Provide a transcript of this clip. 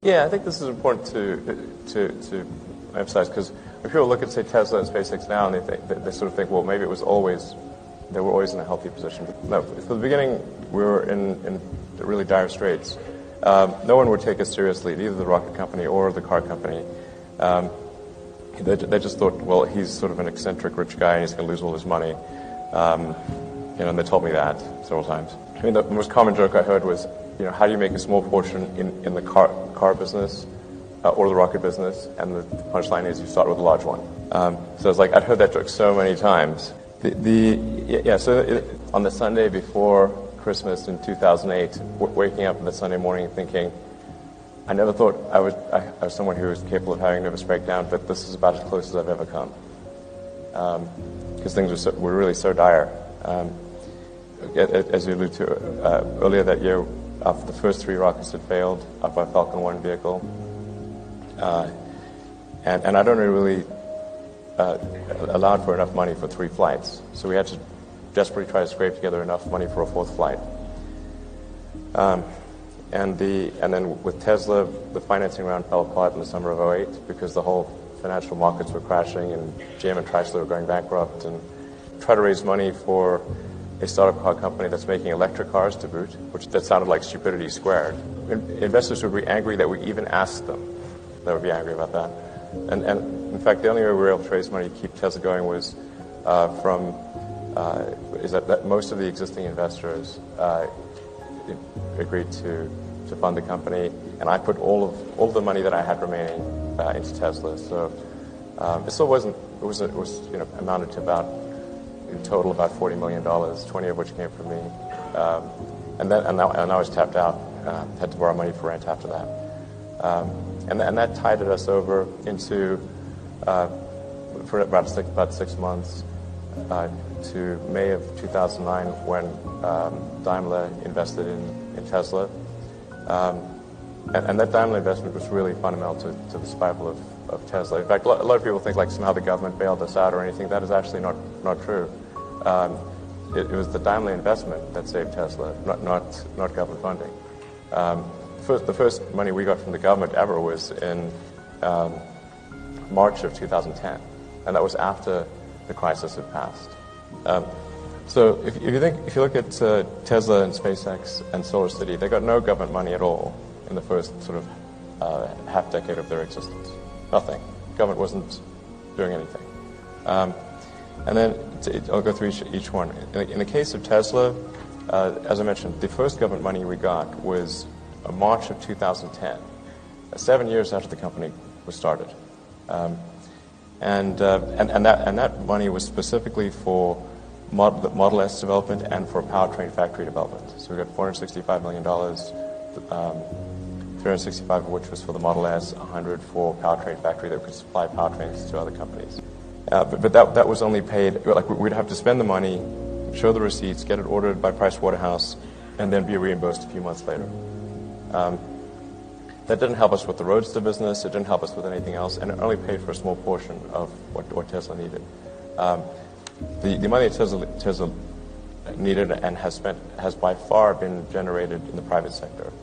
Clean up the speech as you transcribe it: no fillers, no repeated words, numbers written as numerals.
Yeah, I think this is important to emphasize, because when people look at, say, Tesla and SpaceX now, and they sort of think, well, maybe they were always in a healthy position. But no, from the beginning, we were in really dire straits. No one would take us seriously, neither the rocket company or the car company. They just thought, well, he's sort of an eccentric rich guy, and he's going to lose all his money. And they told me that several times. I mean, the most common joke I heard was, how do you make a small fortune in the car business or the rocket business? And the punchline is you start with a large one. So it's like, I'd heard that joke so many times. So on the Sunday before Christmas in 2008, waking up on the Sunday morning thinking, I never thought I was someone who was capable of having a nervous breakdown, but this is about as close as I've ever come. Because things were really so dire. As you alluded to, earlier that year, after the first 3 rockets had failed, up our Falcon 1 vehicle, and I'd only really allowed for enough money for 3 flights, so we had to desperately try to scrape together enough money for a 4th flight. And then with Tesla, the financing round fell apart in the summer of 2008 because the whole financial markets were crashing and GM and Chrysler were going bankrupt, and try to raise money for a startup car company that's making electric cars to boot, that sounded like stupidity squared. Investors would be angry that we even asked them. They would be angry about that. And in fact, the only way we were able to raise money to keep Tesla going was that most of the existing investors agreed to fund the company, and I put all of the money that I had remaining into Tesla. So it still wasn't. It was amounted to about, in total, about $40 million, 20 of which came from me, and I was tapped out. Had to borrow money for rent after that, and that tided us over into for about 6 months to May of 2009 when Daimler invested in Tesla, and that Daimler investment was really fundamental to the survival of Tesla. In fact, a lot of people think like somehow the government bailed us out or anything. That is actually not true. It was the Daimler investment that saved Tesla, not government funding. The first money we got from the government ever was in March of 2010, and that was after the crisis had passed. So if you look at Tesla and SpaceX and SolarCity, they got no government money at all in the first sort of half decade of their existence. Nothing. Government wasn't doing anything. And then I'll go through each one. In the case of Tesla, as I mentioned, the first government money we got was March of 2010, 7 years after the company was started. And that money was specifically for Model S development and for powertrain factory development. So we got $465 million, 365 of which was for the Model S, 100 for powertrain factory that could supply powertrains to other companies. But that was only paid, like we'd have to spend the money, show the receipts, get it ordered by Pricewaterhouse, and then be reimbursed a few months later. That didn't help us with the Roadster business, it didn't help us with anything else, and it only paid for a small portion of what Tesla needed. The money that Tesla needed and has by far been generated in the private sector.